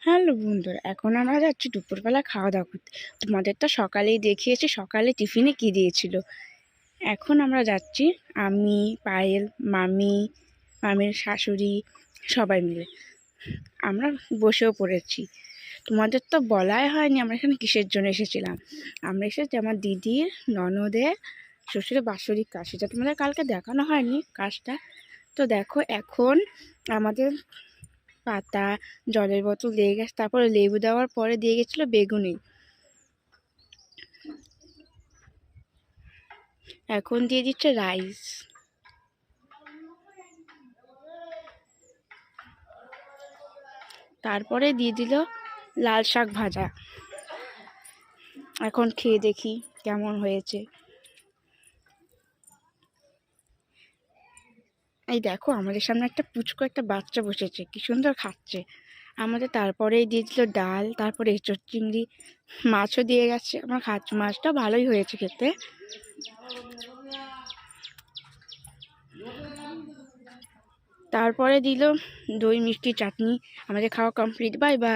Hello বন্ধুরা, এখন আমরা যাচ্ছি দুপুরবেলা খাওয়া দাওয়া করতে। তোমাদের তো সকালেই দেখিয়েছি সকালে টিফিনে কী দিয়েছিল। এখন আমরা যাচ্ছি, আমি, পায়েল, মামির শাশুড়ি সবাই মিলে আমরা বসেও পড়েছি। তোমাদের তো বলাই হয়নি আমরা এখানে কিসের জন্য এসেছিলাম। আমরা এসেছি আমার দিদির ননদের শ্বশুরের বাৎসরিক কাজ, সেটা তোমাদের কালকে দেখানো হয়নি কাজটা। তো দেখো, এখন আমাদের পাতা, জলের বোতল দিয়ে গেছে, তারপরে লেবু দেওয়ার পরে দিয়ে গেছিলো বেগুনি। এখন দিয়ে দিচ্ছে রাইস, তারপরে দিয়ে দিল লাল শাক ভাজা। এখন খেয়ে দেখি কেমন হয়েছে। এই দেখো, আমাদের সামনে একটা পুচকো একটা বাচ্চা বসেছে, কি সুন্দর খাচ্ছে আমাদের। তারপরে দিয়ে দিল ডাল, তারপরে এঁচোড় চিংড়ি, মাছও দিয়ে গেছে। আমার খাচ্ছি, মাছটা ভালোই হয়েছে খেতে। তারপরে দিল দই মিষ্টি চাটনি। আমাদের খাওয়া কমপ্লিট। Bye bye.